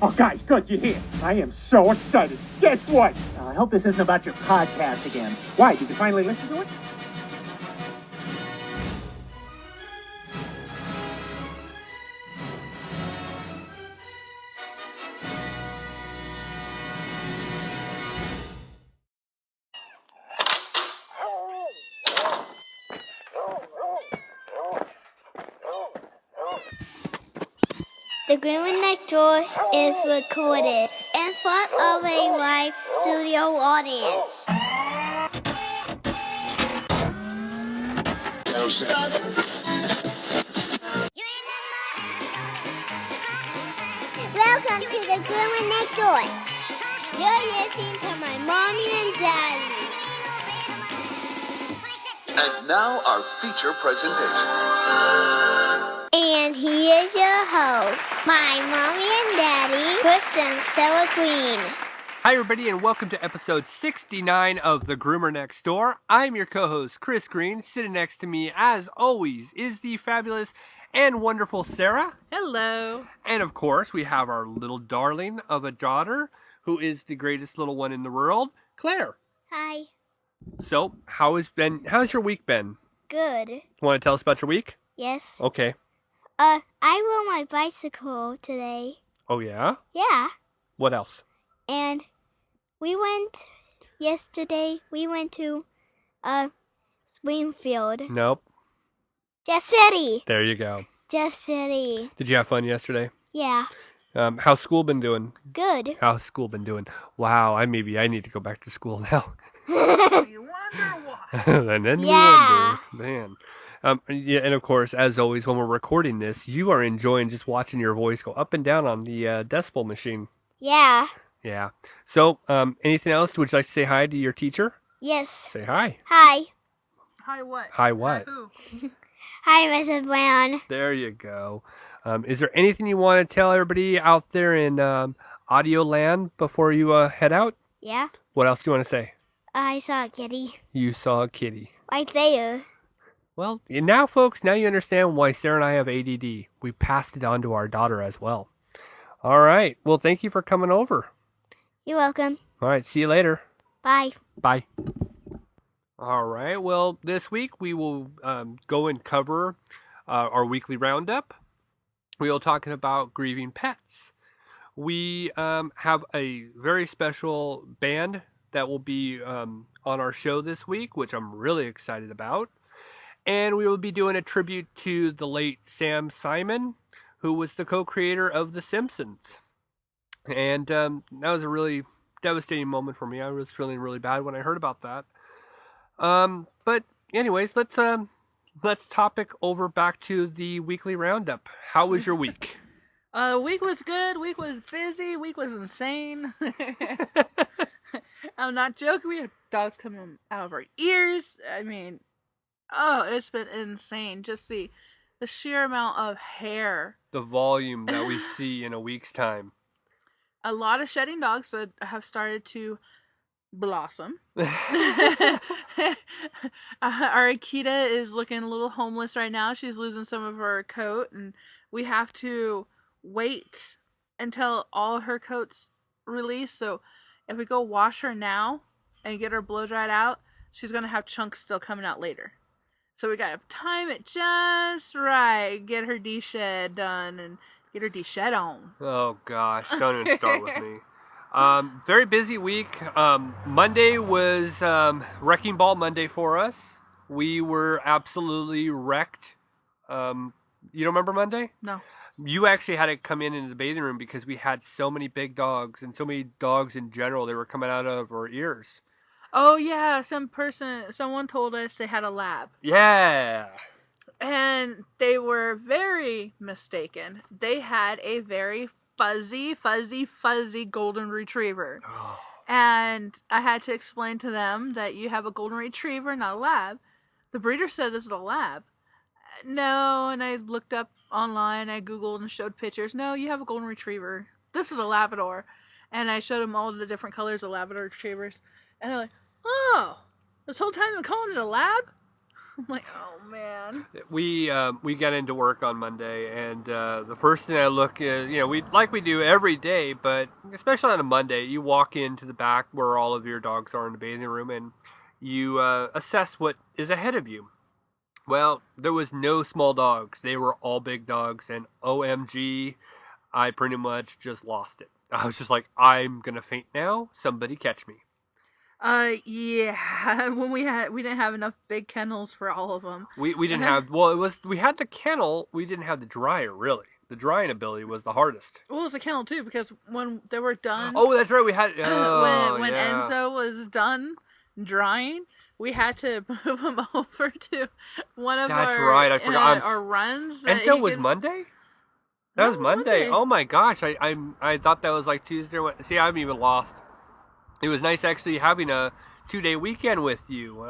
Oh, guys, good, you hear? I am so excited. Guess what? I hope this isn't about your podcast again. Why, did you finally listen to it? The Grieving next door is recorded in front of a live studio audience. Welcome to the Grieving next door. You're listening to my mommy and daddy. And now our feature presentation. And here's your host, my mommy and daddy, Chris and Stella Green. Hi, everybody, and welcome to episode 69 of The Groomer Next Door. I'm your co-host, Chris Green. Sitting next to me, as always, is the fabulous and wonderful Sarah. Hello. And, of course, we have our little darling of a daughter, who is the greatest little one in the world, Claire. Hi. So, how's your week been? Good. Want to tell us about your week? Yes. Okay. I rode my bicycle today. Oh, yeah? Yeah. What else? And yesterday we went to Springfield. Nope. Jeff City. There you go. Jeff City. Did you have fun yesterday? Yeah. How's school been doing? Good. How's school been doing? Wow, I need to go back to school now. You wonder why. And then Yeah. we wonder, man. Yeah, and of course, as always, when we're recording this, you are enjoying just watching your voice go up and down on the decibel machine. Yeah. Yeah. So, anything else? Would you like to say hi to your teacher? Yes. Say hi. Hi. Hi what? Hi what? Hi who? Hi, Mrs. Brown. There you go. Is there anything you want to tell everybody out there in audio land before you head out? Yeah. What else do you want to say? I saw a kitty. You saw a kitty. Right there. Well, now, folks, now you understand why Sarah and I have ADD. We passed it on to our daughter as well. All right. Well, thank you for coming over. You're welcome. All right. See you later. Bye. Bye. All right. Well, this week we will go and cover our weekly roundup. We will talking about grieving pets. We have a very special band that will be on our show this week, which I'm really excited about. And we will be doing a tribute to the late Sam Simon, who was the co-creator of The Simpsons. And that was a really devastating moment for me. I was feeling really bad when I heard about that. But anyways, let's topic over back to the weekly roundup. How was your week? Week was good. Week was busy. Week was insane. I'm not joking. We had dogs coming out of our ears. I mean, oh, it's been insane. Just the sheer amount of hair. The volume that we see in a week's time. A lot of shedding dogs that have started to blossom. Our Akita is looking a little homeless right now. She's losing some of her coat, and we have to wait until all her coats release. So if we go wash her now and get her blow dried out, she's going to have chunks still coming out later. So we got to time it just right. Get her de-shed done and get her de-shed on. Oh, gosh. Don't even start with me. Very busy week. Monday was Wrecking Ball Monday for us. We were absolutely wrecked. You don't remember Monday? No. You actually had to come in the bathing room because we had so many big dogs and so many dogs in general. They were coming out of our ears. Oh, yeah. Someone told us they had a lab. Yeah. And they were very mistaken. They had a very fuzzy golden retriever. Oh. And I had to explain to them that you have a golden retriever, not a lab. The breeder said this is a lab. No, and I looked up online, I Googled and showed pictures. No, you have a golden retriever. This is a Labrador. And I showed them all the different colors of Labrador retrievers. And they're like, oh, this whole time I'm calling it a lab? I'm like, oh man. We got into work on Monday, and the first thing I look is, we do every day, but especially on a Monday, you walk into the back where all of your dogs are in the bathing room, and you assess what is ahead of you. Well, there was no small dogs; they were all big dogs, and OMG, I pretty much just lost it. I was just like, I'm gonna faint now. Somebody catch me. Yeah. When we didn't have enough big kennels for all of them. We didn't have, well, we had the kennel, we didn't have the dryer, really. The drying ability was the hardest. Well, it was a kennel too, because when they were done, Oh, that's right, we had, when yeah. Enzo was done drying, we had to move him over to one of That's our right, I forgot. our runs. Enzo was Monday? That was Monday. Oh my gosh, I thought that was like Tuesday or Wednesday. See, I'm even lost. It was nice actually having a 2-day weekend with you.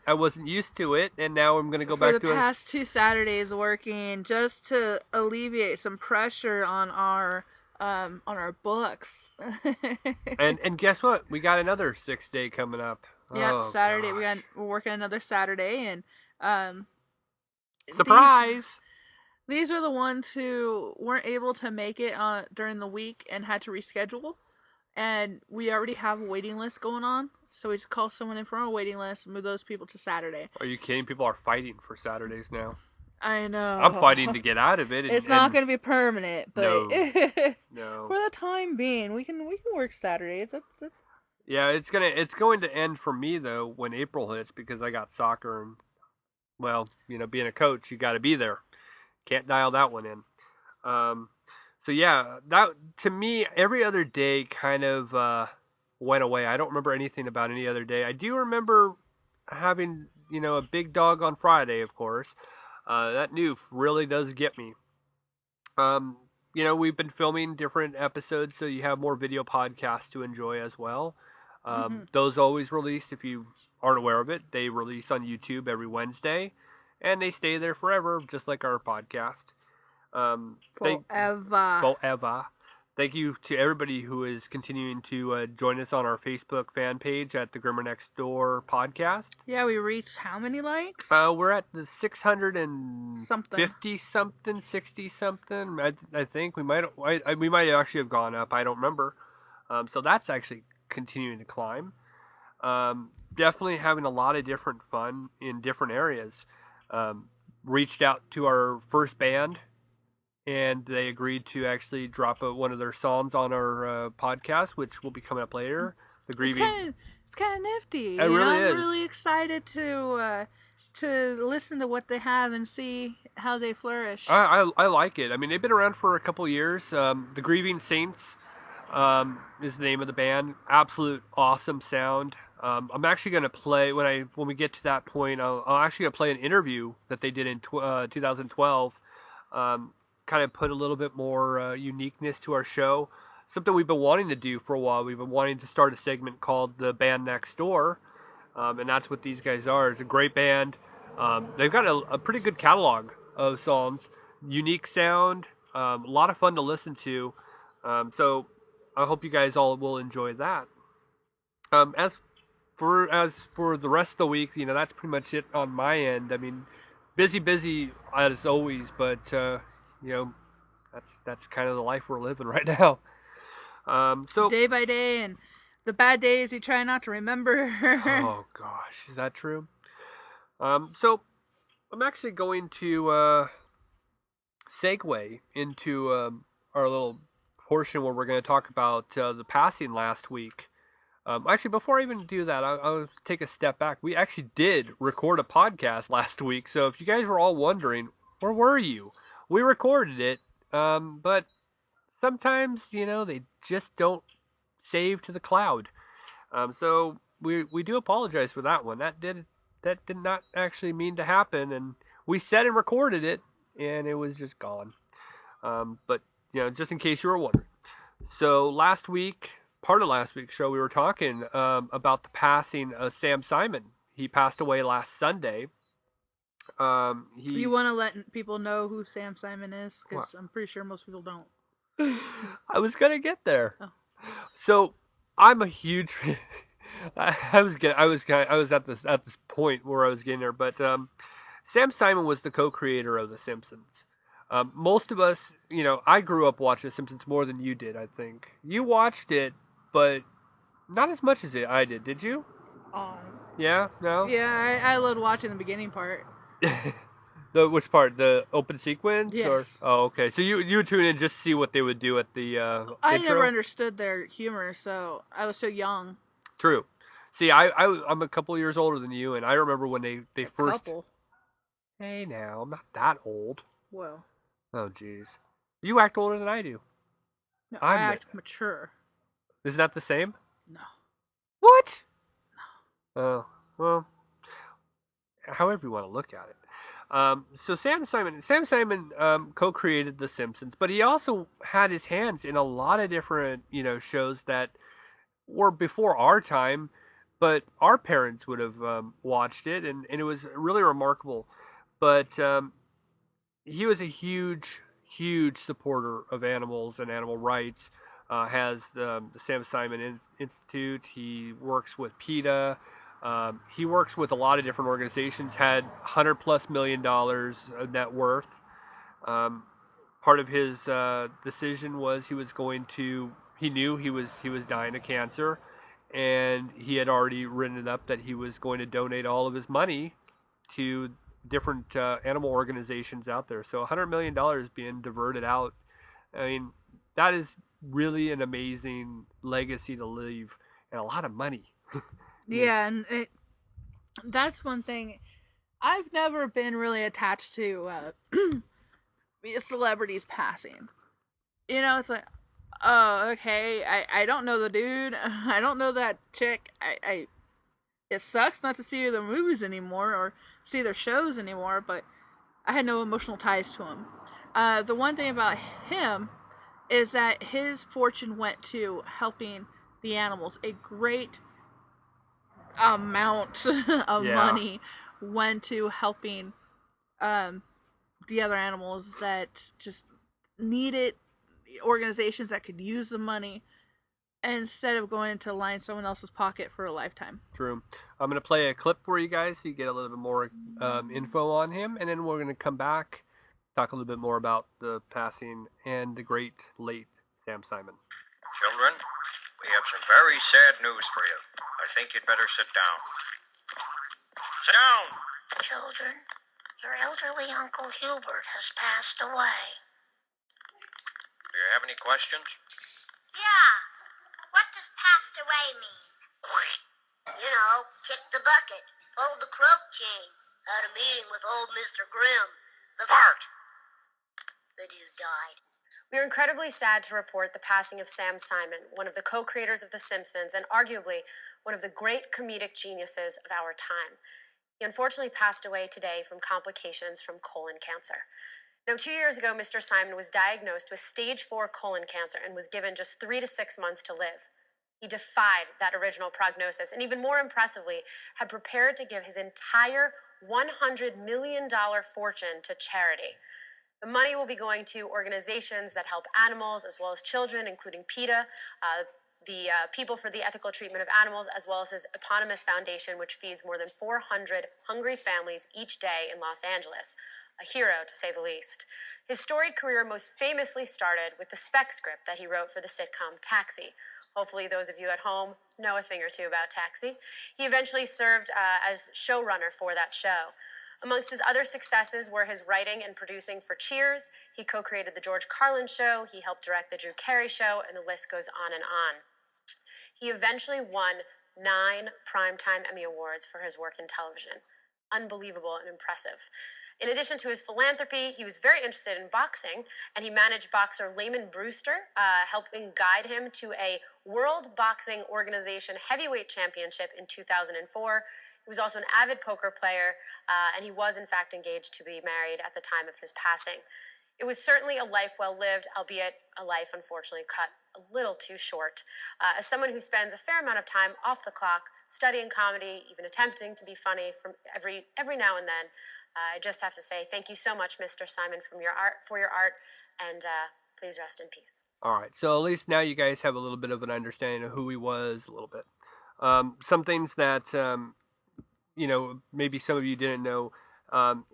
I wasn't used to it, and now I'm gonna go back to it. For the past 2 Saturdays working just to alleviate some pressure on our books. and guess what? We got another 6-day coming up. Yeah, Saturday. Gosh. We're working another Saturday, and surprise. These are the ones who weren't able to make it during the week and had to reschedule. And we already have a waiting list going on, so we just call someone in from our waiting list, move those people to Saturday. Are you kidding? People are fighting for Saturdays now. I know. I'm fighting to get out of it. It's not going to be permanent, but no. For the time being, we can work Saturdays. Yeah, it's going to end for me though when April hits, because I got soccer, and well, being a coach, you got to be there. Can't dial that one in. So yeah, that to me, every other day kind of went away. I don't remember anything about any other day. I do remember having, a big dog on Friday, of course. That noof really does get me. We've been filming different episodes, so you have more video podcasts to enjoy as well. Those always release, if you aren't aware of it, they release on YouTube every Wednesday, and they stay there forever, just like our podcast. Forever. Thank you to everybody who is continuing to join us on our Facebook fan page at the Grimmer Next Door podcast. Yeah, we reached how many likes? We're at the 650 something, 60 something. I think we might actually have gone up. I don't remember. So that's actually continuing to climb. Definitely having a lot of different fun in different areas. Reached out to our first band, and they agreed to actually drop one of their songs on our podcast, which will be coming up later. The Grieving. It's kind of nifty. It really is. I'm really excited to listen to what they have and see how they flourish. I like it. I mean, they've been around for a couple years. The Grazing Saints is the name of the band. Absolute awesome sound. I'm actually going to play when we get to that point. I'm actually going to play an interview that they did in 2012. Kind of put a little bit more uniqueness to our show. Something we've been wanting to do for a while. We've been wanting to start a segment called The Band Next Door, and that's what these guys are. It's a great band. They've got a pretty good catalog of songs, unique sound, a lot of fun to listen to. So I hope you guys all will enjoy that. As for the rest of the week, that's pretty much it on my end. I mean, busy as always, but that's kind of the life we're living right now. So day by day, and the bad days you try not to remember. Oh gosh, is that true? So I'm actually going to segue into our little portion where we're going to talk about the passing last week. Actually, before I even do that, I'll take a step back. We actually did record a podcast last week, so if you guys were all wondering, where were you? We recorded it, but sometimes, they just don't save to the cloud. So we do apologize for that one. That did not actually mean to happen, and we said and recorded it, and it was just gone. But just in case you were wondering. So part of last week's show, we were talking about the passing of Sam Simon. He passed away last Sunday. You want to let people know who Sam Simon is? Because I'm pretty sure most people don't. I was going to get there. Oh. So I'm a huge I was at this point where I was getting there, but Sam Simon was the co-creator of The Simpsons. Most of us, I grew up watching The Simpsons more than you did. I think you watched it, but not as much as I did. Did you? Um, Yeah, no. yeah, I loved watching the beginning part. The which part? The open sequence? Yes. Okay. So you would tune in just to see what they would do at the I intro? never understood their humor, so I was so young. True. See, I'm a couple years older than you, and I remember when they first. Couple. Hey, now I'm not that old. Well, Oh, jeez. You act older than I do. no, I I'm act mature. Isn't that the same? No. What? Oh, well, however you want to look at it. So Sam Simon co-created The Simpsons, but he also had his hands in a lot of different, shows that were before our time, but our parents would have watched it, and it was really remarkable. But he was a huge supporter of animals and animal rights. Has the Sam Simon Institute. He works with PETA. He works with a lot of different organizations. Had $100+ million of net worth. Part of his decision was he knew he was dying of cancer, and he had already written it up that he was going to donate all of his money to different animal organizations out there. So $100 million being diverted out. I mean, that is really an amazing legacy to leave, and a lot of money. Yeah, and that's one thing. I've never been really attached to celebrities passing. It's like, oh, okay, I don't know the dude. I don't know that chick. It sucks not to see their movies anymore or see their shows anymore, but I had no emotional ties to him. The one thing about him is that his fortune went to helping the animals. A great amount of money went to helping the other animals that just needed organizations that could use the money instead of going to line someone else's pocket for a lifetime. True. I'm going to play a clip for you guys so you get a little bit more info on him, and then we're going to come back, talk a little bit more about the passing and the great late Sam Simon. Children, we have some very sad news for you. I think you'd better sit down. Sit down! Children, your elderly Uncle Hubert has passed away. Do you have any questions? Yeah. What does passed away mean? Kick the bucket, hold the croak chain, had a meeting with old Mr. Grimm. Fart! The dude died. We are incredibly sad to report the passing of Sam Simon, one of the co-creators of The Simpsons and arguably one of the great comedic geniuses of our time. He unfortunately passed away today from complications from colon cancer. Now, 2 years ago, Mr. Simon was diagnosed with stage 4 colon cancer and was given just 3 to 6 months to live. He defied that original prognosis and, even more impressively, had prepared to give his entire $100 million fortune to charity. The money will be going to organizations that help animals as well as children, including PETA, the People for the Ethical Treatment of Animals, as well as his eponymous foundation, which feeds more than 400 hungry families each day in Los Angeles. A hero, to say the least. His storied career most famously started with the spec script that he wrote for the sitcom Taxi. Hopefully those of you at home know a thing or two about Taxi. He eventually served as showrunner for that show. Amongst his other successes were his writing and producing for Cheers. He co-created The George Carlin Show. He helped direct The Drew Carey Show, and the list goes on and on. He eventually won 9 Primetime Emmy Awards for his work in television. Unbelievable and impressive. In addition to his philanthropy, he was very interested in boxing, and he managed boxer Layman Brewster, helping guide him to a World Boxing Organization heavyweight championship in 2004. He was also an avid poker player, and he was, in fact, engaged to be married at the time of his passing. It was certainly a life well lived, albeit a life, unfortunately, cut a little too short. As someone who spends a fair amount of time off the clock, studying comedy, even attempting to be funny from every now and then, I just have to say thank you so much, Mr. Simon, for your art, and please rest in peace. All right, so at least now you guys have a little bit of an understanding of who he was, a little bit. Some things that maybe some of you didn't know.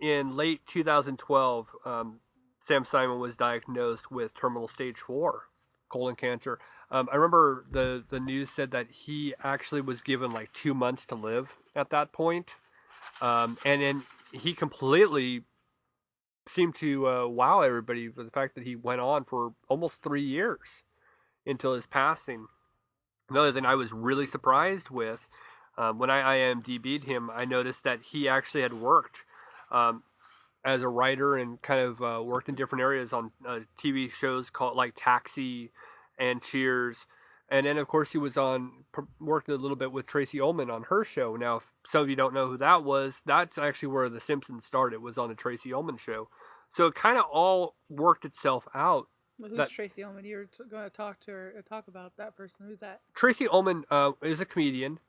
In late 2012, Sam Simon was diagnosed with terminal stage 4 colon cancer. I remember the news said that he actually was given like 2 months to live at that point. And then he completely seemed to wow everybody with the fact that he went on for almost 3 years until his passing. Another thing I was really surprised with when I IMDb'd him, I noticed that he actually had worked as a writer and kind of worked in different areas on TV shows called like Taxi and Cheers. And then, of course, he was worked a little bit with Tracy Ullman on her show. Now, if some of you don't know who that was, that's actually where The Simpsons started, was on the Tracy Ullman show. So it kind of all worked itself out. Well, who's Tracy Ullman? You're going to talk about that person. Who's that? Tracy Ullman is a comedian.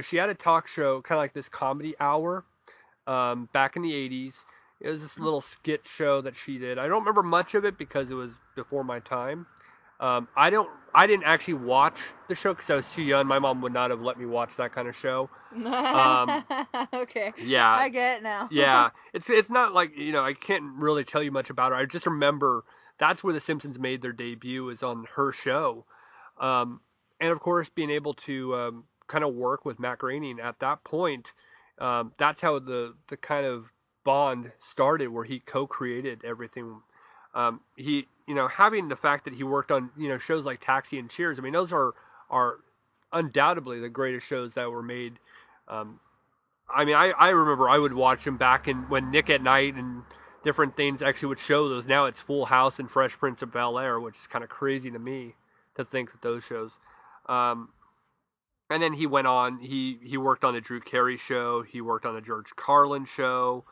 She had a talk show, kind of like this comedy hour, back in the 80s. It was this little skit show that she did. I don't remember much of it because it was before my time. I didn't actually watch the show because I was too young. My mom would not have let me watch that kind of show. Okay. Yeah. I get it now. Yeah. It's not like, I can't really tell you much about her. I just remember that's where The Simpsons made their debut, is on her show. And of course, being able to kind of work with Matt Groening at that point, that's how the kind of bond started, where he co-created everything. He, having the fact that he worked on, shows like Taxi and Cheers. I mean, those are undoubtedly the greatest shows that were made. I remember I would watch them back when Nick at Night and different things actually would show those. Now it's Full House and Fresh Prince of Bel-Air, which is kind of crazy to me to think that those shows. And then he went on. He worked on the Drew Carey show. He worked on the George Carlin show.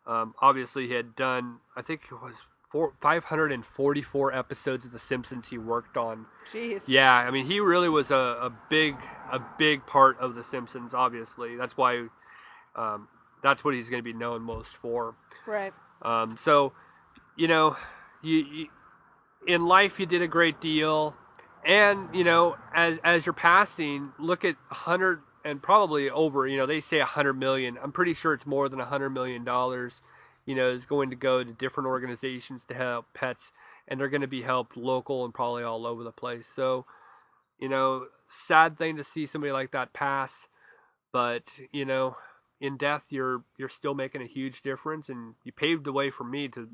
Obviously, he had done, I think it was 544 episodes of The Simpsons he worked on. Jeez. Yeah, I mean, he really was a big part of The Simpsons. Obviously, that's why that's what he's going to be known most for. Right. So, you in life you did a great deal, and as you're passing, look at 100 and probably over. They say 100 million. I'm pretty sure it's more than $100 million. Is going to go to different organizations to help pets, and they're going to be helped local and probably all over the place. So, sad thing to see somebody like that pass, but in death, you're still making a huge difference, and you paved the way for me to,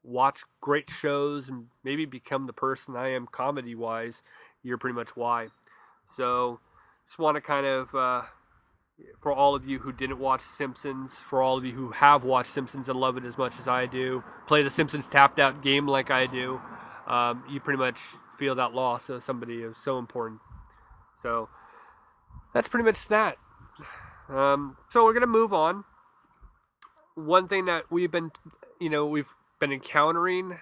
watch great shows and maybe become the person I am comedy-wise. You're pretty much why. So, just want to kind of, for all of you who didn't watch Simpsons, for all of you who have watched Simpsons and love it as much as I do, play the Simpsons tapped out game like I do, you pretty much feel that loss of somebody is so important. So, that's pretty much that. So we're going to move on. One thing that we've been encountering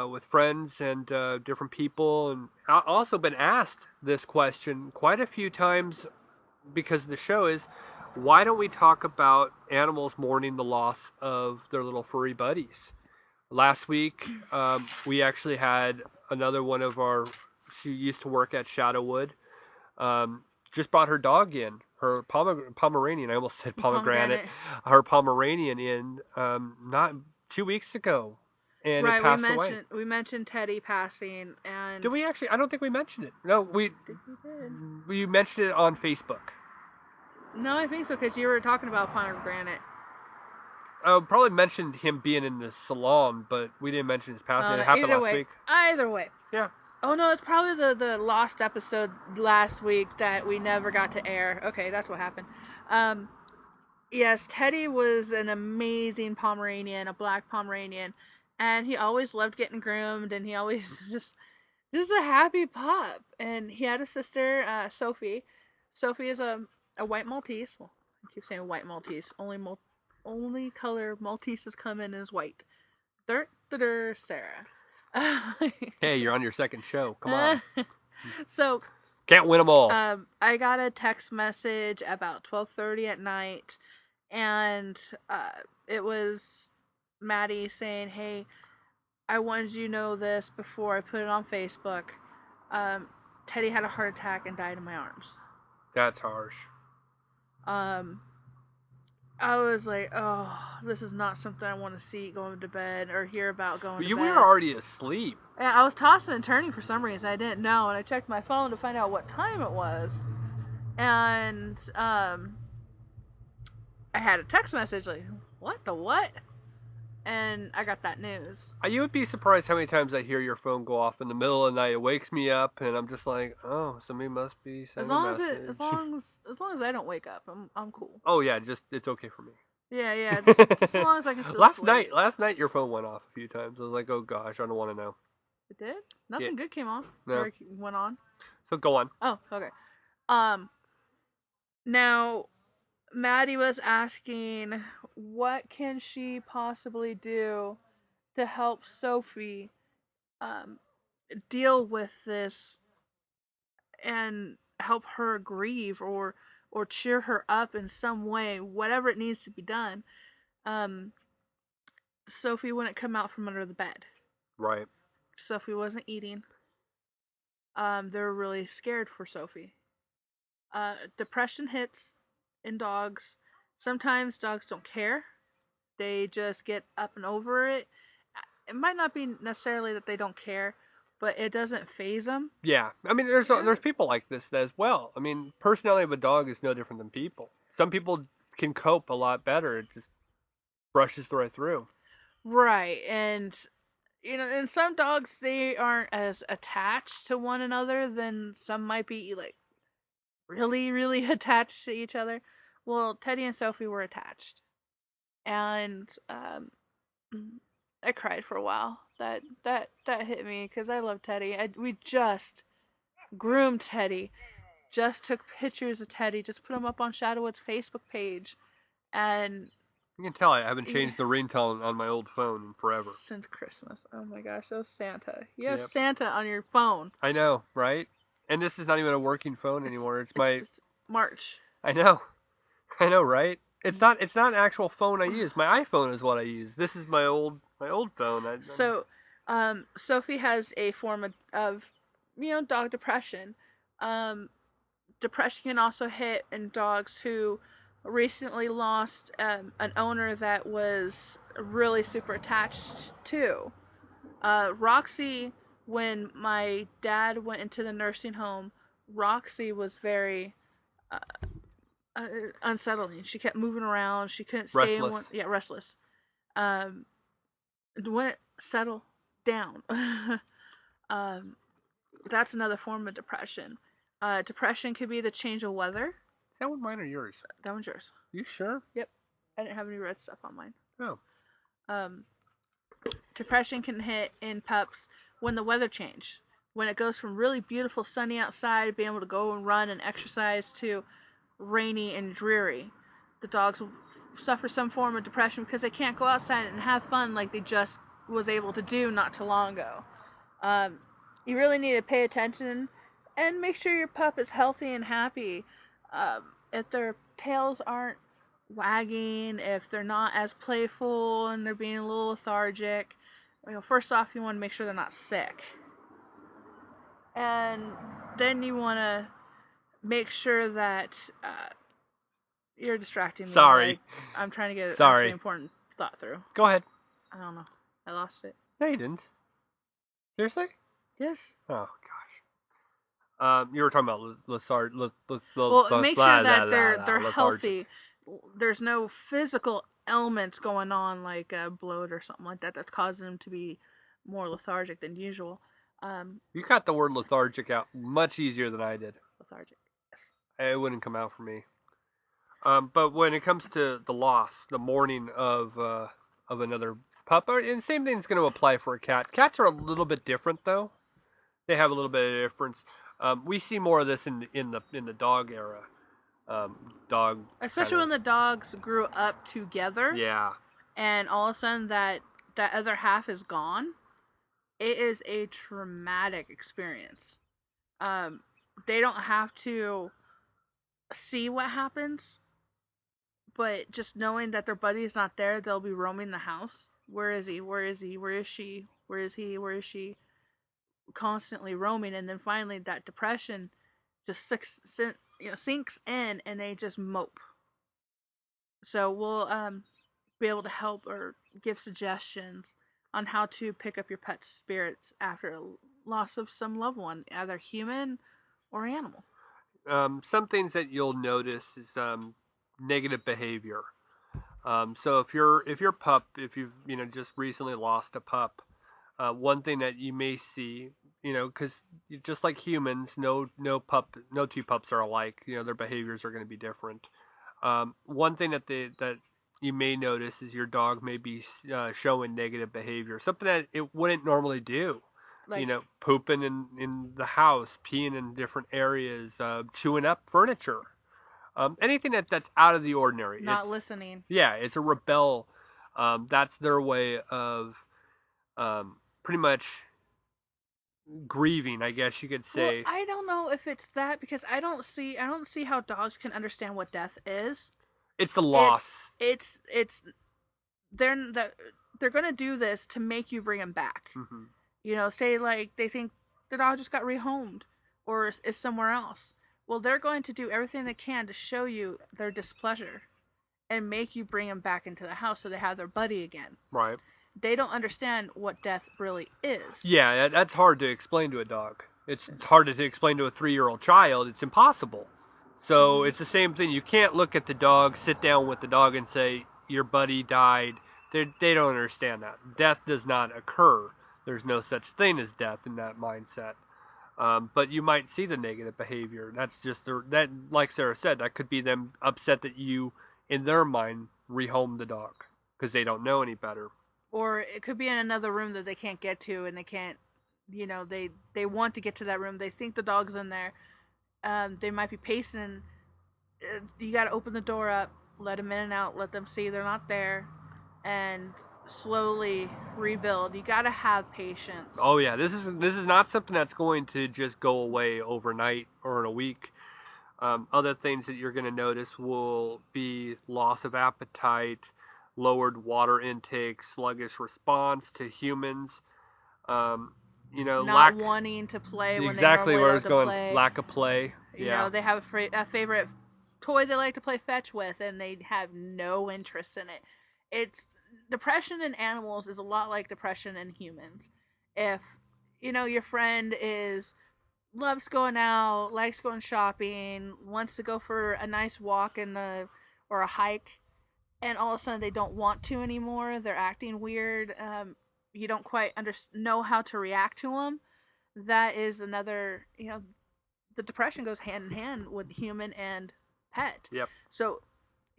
with friends and different people, and I've also been asked this question quite a few times because of the show, is why don't we talk about animals mourning the loss of their little furry buddies? Last week, we actually had another one of she used to work at Shadowwood, just brought her dog in, her Pomeranian. I almost said pomegranate. Her Pomeranian in not 2 weeks ago, and it passed away. We mentioned Teddy passing, and did we actually? I don't think we mentioned it. No, we did. We mentioned it on Facebook. No, I think so, because you were talking about pomegranate. I probably mentioned him being in the salon, but we didn't mention his passing. It happened last week. Either way. Yeah. Oh no, it's probably the lost episode last week that we never got to air. Okay, that's what happened. Yes, Teddy was an amazing Pomeranian, a black Pomeranian, and he always loved getting groomed, and he always just a happy pup. And he had a sister, Sophie. Sophie is a white Maltese. Well, I keep saying white Maltese. Only color Malteses come in is white. Sarah. Hey, you're on your second show. Come on. So can't win them all. I got a text message about 12:30 at night, and it was Maddie saying, "Hey, I wanted you to know this before I put it on Facebook. Teddy had a heart attack and died in my arms." That's harsh. I was like, oh, this is not something I want to see going to bed or hear about going to bed. We were already asleep. Yeah, I was tossing and turning for some reason. I didn't know, and I checked my phone to find out what time it was. And I had a text message like, what the what? And I got that news. You would be surprised how many times I hear your phone go off in the middle of the night. It wakes me up, and I'm just like, oh, somebody must be sending a message. As long as I don't wake up, I'm cool. Oh yeah, it's okay for me. Yeah, just as long as I can still sleep. Last night your phone went off a few times. I was like, oh gosh, I don't want to know. It did? Nothing good came off. No. Or went on. So go on. Oh, okay. Now, Maddie was asking, what can she possibly do to help Sophie deal with this and help her grieve or cheer her up in some way, whatever it needs to be done. Sophie wouldn't come out from under the bed. Right. Sophie wasn't eating. They were really scared for Sophie. Depression hits in dogs. Sometimes dogs don't care. They just get up and over it. It might not be necessarily that they don't care, but it doesn't faze them. Yeah, I mean, there's people like this as well. I mean, personality of a dog is no different than people. Some people can cope a lot better. It just brushes right through. Right, and and some dogs, they aren't as attached to one another than some might be, like, really, really attached to each other. Well, Teddy and Sophie were attached, and I cried for a while. That hit me because I love Teddy. We just groomed Teddy, just took pictures of Teddy, just put him up on Shadowwood's Facebook page, and you can tell I haven't changed the ringtone on my old phone in forever. Since Christmas. Oh my gosh, that was Santa. You have Santa on your phone. I know, right? And this is not even a working phone anymore. It's just March. I know, right? It's not an actual phone I use. My iPhone is what I use. This is my old phone. So, Sophie has a form of dog depression. Depression can also hit in dogs who recently lost an owner that was really super attached to. Roxy, when my dad went into the nursing home, Roxy was very unsettling. She kept moving around. She couldn't stay in one. Yeah, restless. When it settled down, that's another form of depression. Depression could be the change of weather. That one mine or yours? That one's yours. You sure? Yep. I didn't have any red stuff on mine. Oh. Depression can hit in pups when the weather change. When it goes from really beautiful sunny outside, being able to go and run and exercise, to rainy and dreary. The dogs will suffer some form of depression because they can't go outside and have fun like they just was able to do not too long ago. You really need to pay attention and make sure your pup is healthy and happy. If their tails aren't wagging, if they're not as playful and they're being a little lethargic, first off, you want to make sure they're not sick. And then you want to make sure that you're distracting me. Sorry. I'm trying to get an actually important thought through. Go ahead. I don't know. I lost it. No, you didn't. Seriously? Yes. Oh, gosh. You were talking about lethargic. Well, make sure that they're healthy. There's no physical ailments going on like bloat or something like that that's causing them to be more lethargic than usual. You got the word lethargic out much easier than I did. Lethargic, yes. It wouldn't come out for me. But when it comes to the loss, the mourning of another pup, and same thing's going to apply for a cat. Cats are a little bit different, though. They have a little bit of difference. We see more of this in the dog era. Especially when the dogs grew up together. Yeah. And all of a sudden that other half is gone. It is a traumatic experience. They don't have to see what happens, but just knowing that their buddy is not there, they'll be roaming the house. Where is he? Where is he? Where is she? Where is he? Where is she? Constantly roaming, and then finally that depression just sinks in and they just mope. So we'll be able to help or give suggestions on how to pick up your pet's spirits after a loss of some loved one, either human or animal. Some things that you'll notice is negative behavior. So if your pup, if you've just recently lost a pup, one thing that you may see, because just like humans, no two pups are alike. Their behaviors are going to be different. One thing that you may notice is your dog may be showing negative behavior, something that it wouldn't normally do. Like, pooping in the house, peeing in different areas, chewing up furniture. Anything that's out of the ordinary. Not listening. Yeah, it's a rebel. That's their way of pretty much grieving, I guess you could say. Well, I don't know if it's that, because I don't see how dogs can understand what death is. It's the loss. It's they're going to do this to make you bring them back. Mm-hmm. Say like they think the dog just got rehomed or is somewhere else. Well, they're going to do everything they can to show you their displeasure and make you bring them back into the house so they have their buddy again. Right. They don't understand what death really is. Yeah, that's hard to explain to a dog. It's hard to explain to a 3-year-old child. It's impossible. So it's the same thing. You can't look at the dog, sit down with the dog and say, your buddy died. They don't understand that. Death does not occur. There's no such thing as death in that mindset. But you might see the negative behavior. That's just that, like Sarah said, that could be them upset that you, in their mind, rehomed the dog because they don't know any better. Or it could be in another room that they can't get to, and they can't, they want to get to that room. They think the dog's in there. They might be pacing. You got to open the door up, let them in and out, let them see they're not there, and slowly rebuild. You got to have patience. Oh yeah, this is not something that's going to just go away overnight or in a week. Other things that you're going to notice will be loss of appetite, lowered water intake, sluggish response to humans. Not wanting to play when exactly they where I was going. Play. Lack of play. They have a favorite toy they like to play fetch with, and they have no interest in it. It's depression in animals is a lot like depression in humans. If your friend loves going out, likes going shopping, wants to go for a nice walk or a hike, and all of a sudden they don't want to anymore, they're acting weird, you don't quite know how to react to them, that is another, the depression goes hand in hand with human and pet. Yep. So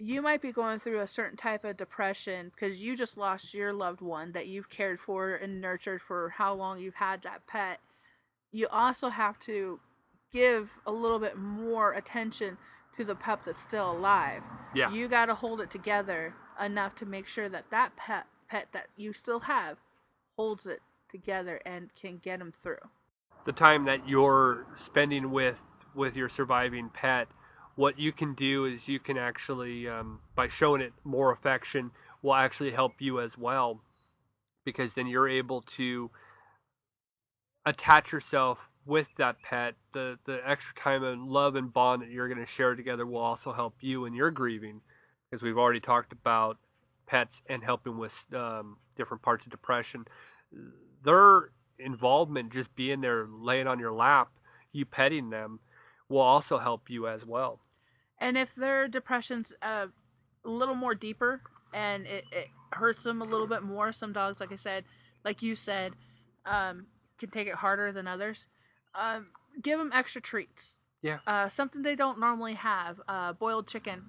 you might be going through a certain type of depression because you just lost your loved one that you've cared for and nurtured for how long you've had that pet. You also have to give a little bit more attention to the pup that's still alive. Yeah. You got to hold it together enough to make sure that pet that you still have holds it together and can get him through. The time that you're spending with your surviving pet, what you can do is you can actually, by showing it more affection, will actually help you as well, because then you're able to attach yourself with that pet. The extra time and love and bond that you're going to share together will also help you in your grieving, because we've already talked about pets and helping with different parts of depression. Their involvement, just being there, laying on your lap, you petting them, will also help you as well. And if their depression's a little more deeper and it hurts them a little bit more, some dogs, like I said, like you said, can take it harder than others. Give them extra treats. Yeah. Something they don't normally have. Boiled chicken,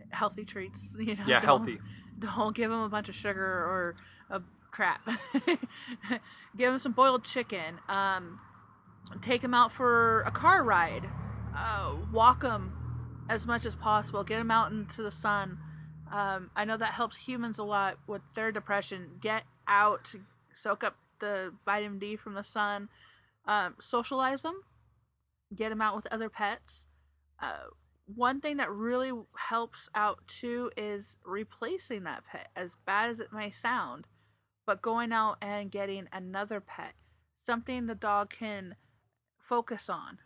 healthy treats. Yeah, healthy. Don't give them a bunch of sugar or crap. Give them some boiled chicken. Take them out for a car ride. Walk them as much as possible. Get them out into the sun. I know that helps humans a lot with their depression. Get out, soak up the vitamin D from the sun. Socialize them. Get them out with other pets. One thing that really helps out too is replacing that pet, as bad as it may sound, but going out and getting another pet, something the dog can focus on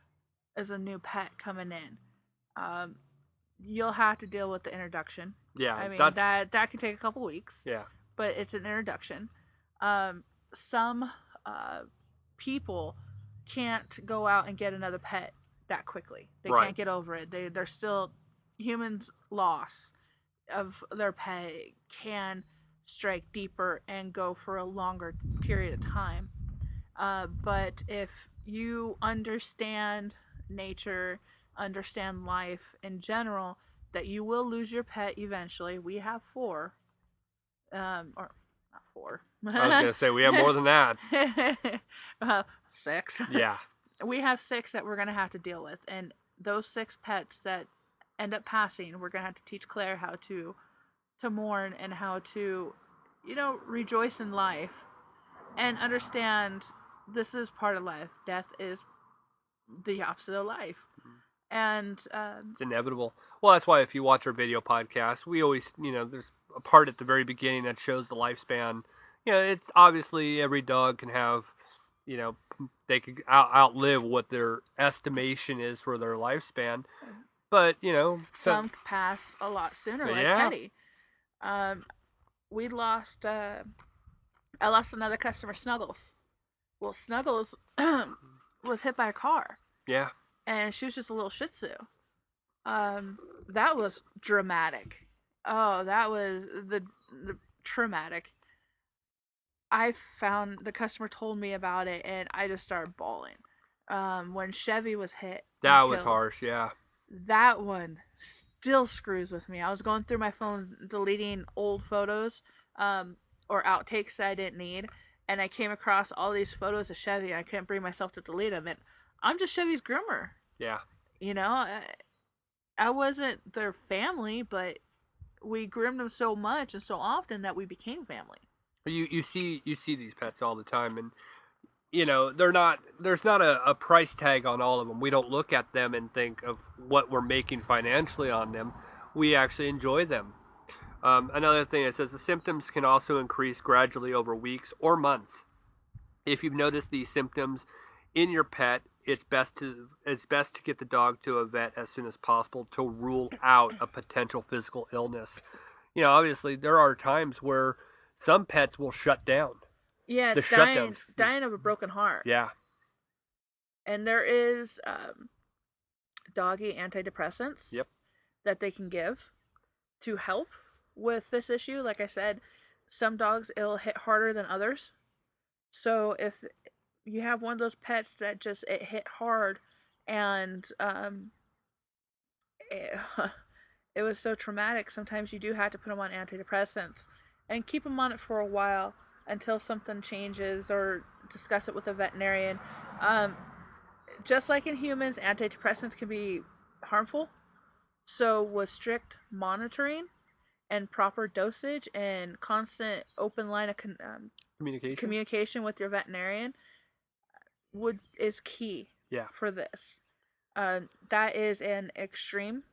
as a new pet coming in. you'll have to deal with the introduction. Yeah, I mean, that's that can take a couple weeks. yeah. But it's an introduction. Some people can't go out and get another pet that quickly. They Right. can't get over it. They're still humans' loss of their pet can strike deeper and go for a longer period of time. But if you understand nature, understand life in general, that you will lose your pet eventually. We have 4, or not 4. I was gonna say we have more than that. 6. Yeah. We have 6 that we're gonna have to deal with, and those 6 pets that end up passing, we're gonna have to teach Claire how to mourn and how to, rejoice in life and understand this is part of life. Death is the opposite of life, and It's inevitable. Well, that's why if you watch our video podcast, we always, there's a part at the very beginning that shows the lifespan. It's obviously every dog can have, they could outlive what their estimation is for their lifespan. But, some pass a lot sooner, like Teddy. We lost, I lost another customer, Snuggles. Well, Snuggles was hit by a car. Yeah. And she was just a little Shih Tzu. That was dramatic. Oh, that was the traumatic. I found the customer told me about it, and I just started bawling. When Chevy was hit, that was harsh. Yeah. That one still screws with me. I was going through my phone, deleting old photos, or outtakes that I didn't need, and I came across all these photos of Chevy, and I couldn't bring myself to delete them. And I'm just Chevy's groomer. Yeah. I wasn't their family, but we groomed them so much and so often that we became family. You see these pets all the time, and there's not a price tag on all of them. We don't look at them and think of what we're making financially on them. We actually enjoy them. Another thing, it says the symptoms can also increase gradually over weeks or months. If you've noticed these symptoms in your pet, it's best to get the dog to a vet as soon as possible to rule out a potential physical illness. Obviously there are times where some pets will shut down. Yeah, it's dying of a broken heart. Yeah. And there is doggy antidepressants. Yep. That they can give to help with this issue. Like I said, some dogs, it'll hit harder than others. So if you have one of those pets that just it hit hard and it was so traumatic, sometimes you do have to put them on antidepressants and keep them on it for a while until something changes, or discuss it with a veterinarian. Just like in humans, antidepressants can be harmful. So with strict monitoring and proper dosage and constant open line of communication with your veterinarian is key. Yeah. For this. That is an extreme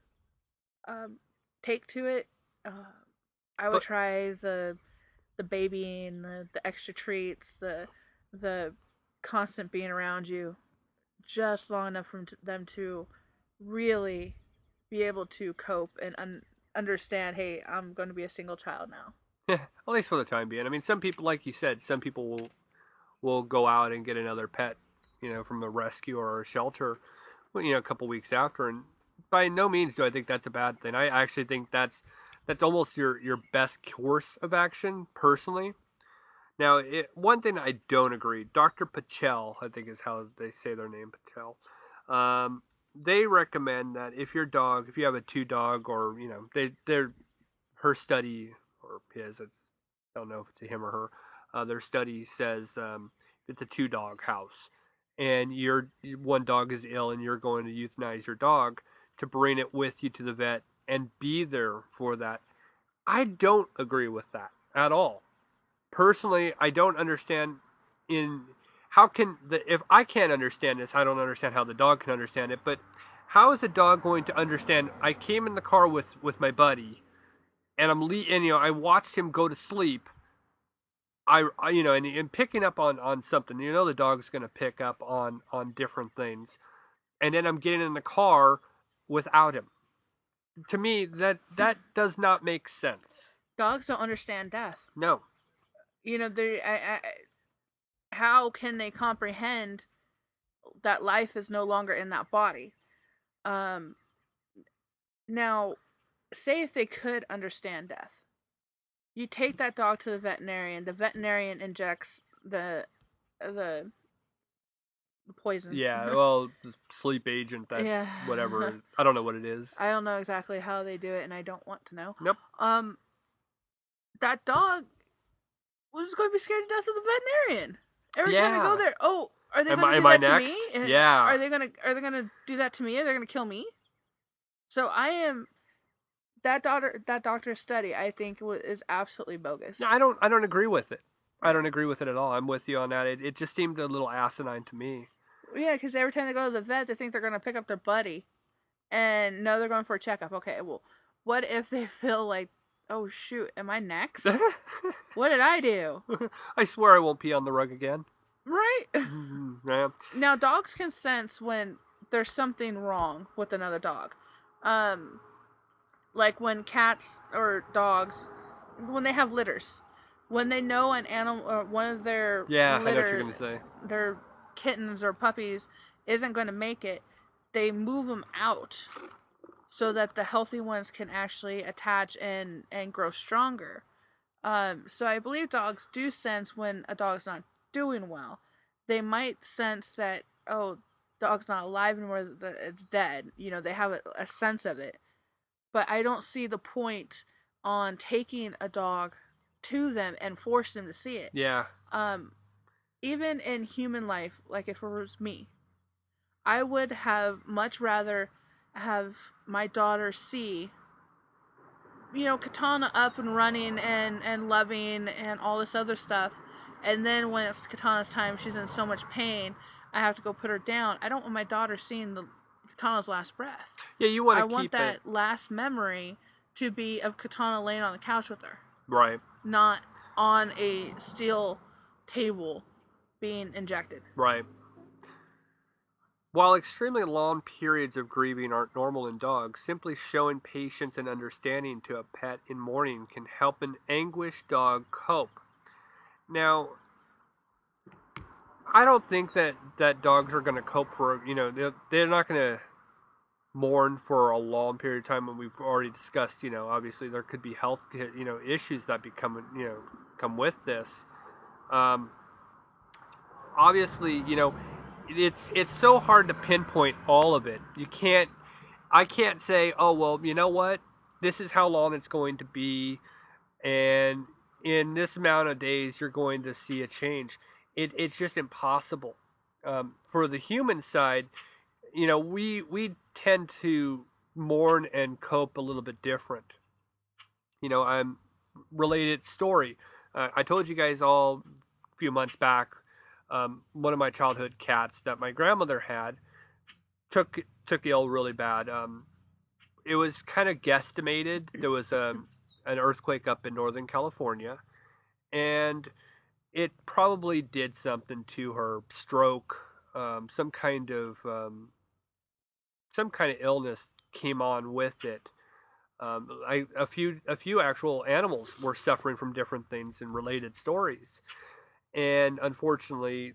take to it. I would try the babying, the extra treats, the constant being around you, just long enough for them to really be able to cope and understand, hey, I'm going to be a single child now. Yeah, at least for the time being. I mean, some people, like you said, some people will go out and get another pet, from a rescue or a shelter, a couple weeks after, and by no means do I think that's a bad thing. I actually think that's almost your best course of action, personally. Now, one thing I don't agree, Dr. Michele, I think is how they say their name, Michele. They recommend that if you have a 2-dog, or her study, or his, I don't know if it's a him or her, their study says it's a 2-dog house, and your one dog is ill, and you're going to euthanize your dog, to bring it with you to the vet and be there for that. I don't agree with that at all. Personally, I don't understand if I can't understand this, I don't understand how the dog can understand it, but how is a dog going to understand, I came in the car with my buddy, and I watched him go to sleep, and picking up on something, the dog's going to pick up on different things, and then I'm getting in the car without him. to me, that does not make sense. Dogs don't understand death. No. You know, how can they comprehend that life is no longer in that body? Um, Now, say if they could understand death, you take that dog to the veterinarian. The veterinarian injects the poison. Yeah, well, sleep agent, that Yeah. whatever. I don't know what it is. I don't know exactly how they do it, and I don't want to know. Nope. That dog was going to be scared to death of the veterinarian every time I go Yeah. there. Oh, are they Am going to I- do am I that to next? me? Yeah. Are they gonna do that to me? Are they gonna kill me? So I am that doctor's study. I think is absolutely bogus. No, I don't agree with it. I don't agree with it at all. I'm with you on that. It just seemed a little asinine to me. Yeah, because every time they go to the vet, they think they're gonna pick up their buddy, and no, they're going for a checkup. Okay, well, what if they feel like, oh shoot, am I next? What did I do? I swear I won't pee on the rug again. Right? Yeah. Now, dogs can sense when there's something wrong with another dog. Like when cats or dogs, when they have litters, when they know an animal or one of their Yeah, I know what litter, you're gonna say. their kittens or puppies isn't going to make it, they move them out so that the healthy ones can actually attach and grow stronger. So I believe dogs do sense when a dog's not doing well. They might sense that, oh, dog's not alive anymore, that it's dead. You know, they have a sense of it. But I don't see the point on taking a dog to them and force them to see it. Yeah. Even in human life, like if it was me, I would have much rather have my daughter see, you know, Katana up and running and loving and all this other stuff, and then when it's Katana's time, she's in so much pain, I have to go put her down. I don't want my daughter seeing the Katana's last breath. Yeah, you want to I want keep that it last memory to be of Katana laying on the couch with her, right. not on a steel table being injected. Right. While extremely long periods of grieving aren't normal in dogs, simply showing patience and understanding to a pet in mourning can help an anguished dog cope. Now, I don't think that dogs are going to cope for, they're not going to mourn for a long period of time. And we've already discussed, obviously there could be health, issues that come with this. Obviously, it's so hard to pinpoint all of it. I can't say, oh well, you know what, this is how long it's going to be, and in this amount of days you're going to see a change. It's just impossible. For the human side, we tend to mourn and cope a little bit different. I'm related story. I told you guys all a few months back. One of my childhood cats that my grandmother had took ill really bad. It was kind of guesstimated. There was an earthquake up in Northern California, and it probably did something to her. Stroke, some kind of illness came on with it. A few actual animals were suffering from different things and related stories, and unfortunately,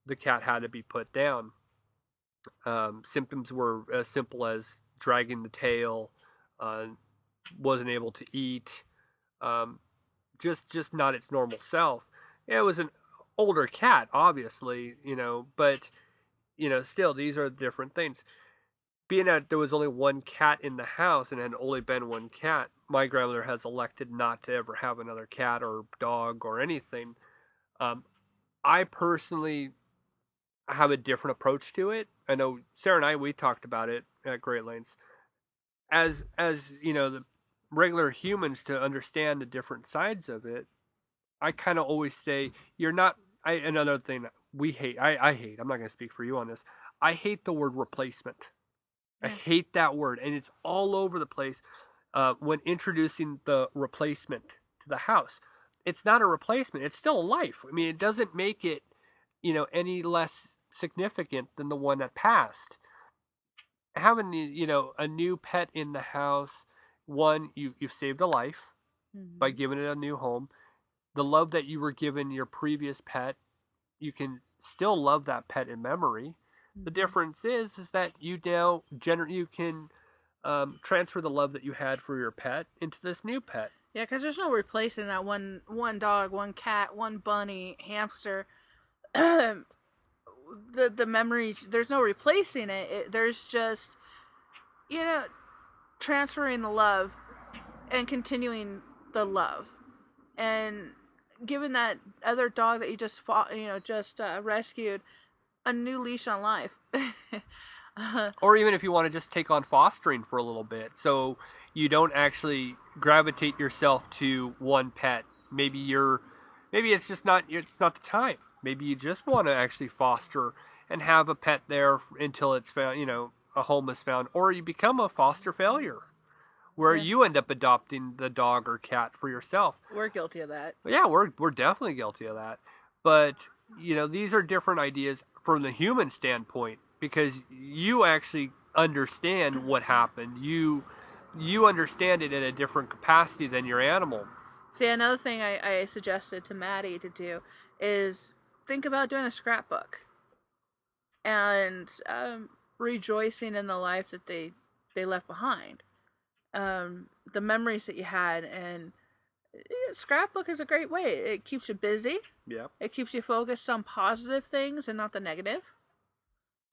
the cat had to be put down. Symptoms were as simple as dragging the tail, uh, wasn't able to eat, just not its normal self. It was an older cat, obviously, but still, these are different things. Being that there was only one cat in the house and had only been one cat, my grandmother has elected not to ever have another cat or dog or anything. I personally have a different approach to it. I know Sarah and I, we talked about it at great lengths. As the regular humans, to understand the different sides of it, I kind of always say you're not. Another thing we hate. I hate. I'm not going to speak for you on this. I hate the word replacement. I hate that word, and it's all over the place when introducing the replacement to the house. It's not a replacement. It's still a life. I mean, it doesn't make it, any less significant than the one that passed. having a new pet in the house, one, you've saved a life by giving it a new home. The love that you were given your previous pet, you can still love that pet in memory. The difference is that you now you can transfer the love that you had for your pet into this new pet. Yeah, because there's no replacing that one dog, one cat, one bunny, hamster. the memories. There's no replacing it. There's just transferring the love and continuing the love, and giving that other dog that you just fought, rescued, a new leash on life. Or even if you want to just take on fostering for a little bit, so you don't actually gravitate yourself to one pet. Maybe it's just not the time. Maybe you just want to actually foster and have a pet there until it's found, a home is found, or you become a foster failure where you end up adopting the dog or cat for yourself. We're guilty of that. Yeah, we're definitely guilty of that. But, these are different ideas from the human standpoint, because you actually understand what happened. You understand it in a different capacity than your animal. See, another thing I suggested to Maddie to do is think about doing a scrapbook and rejoicing in the life that they left behind, the memories that you had, and scrapbook is a great way. It keeps you busy. Yeah. It keeps you focused on positive things and not the negative,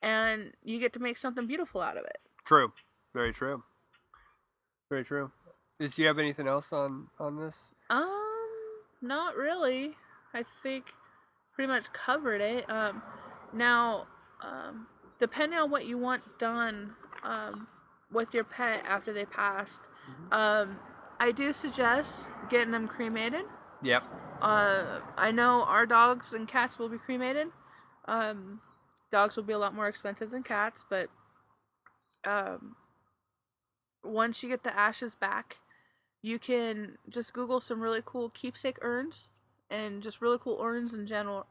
and you get to make something beautiful out of it. True. Very true. Very true. Do you have anything else on this? Not really. I think pretty much covered it. Now, depending on what you want done with your pet after they passed, I do suggest getting them cremated. Yep. I know our dogs and cats will be cremated. Dogs will be a lot more expensive than cats, but once you get the ashes back, you can just Google some really cool keepsake urns and just really cool urns in general.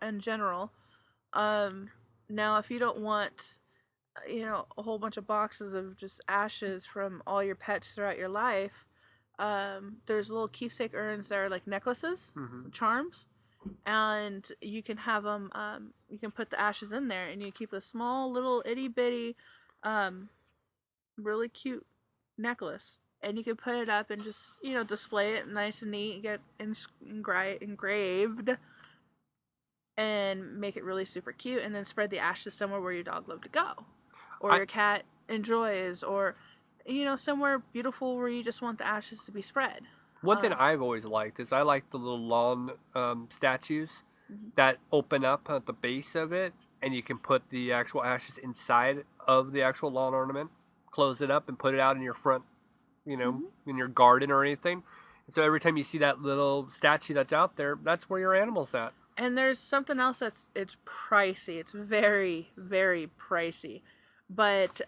Now, if you don't want, a whole bunch of boxes of just ashes from all your pets throughout your life, there's little keepsake urns that are like necklaces, charms, and you can have them. You can put the ashes in there, and you keep a small little itty bitty, really cute necklace, and you can put it up and just display it nice and neat, get engraved, and make it really super cute, and then spread the ashes somewhere where your dog loved to go, or your cat enjoys, or somewhere beautiful where you just want the ashes to be spread. One thing I've always liked is I like the little lawn statues that open up at the base of it, and you can put the actual ashes inside of the actual lawn ornament, close it up, and put it out in your front, in your garden or anything. And so every time you see that little statue that's out there, that's where your animal's at. And there's something else it's pricey. It's very, very pricey. But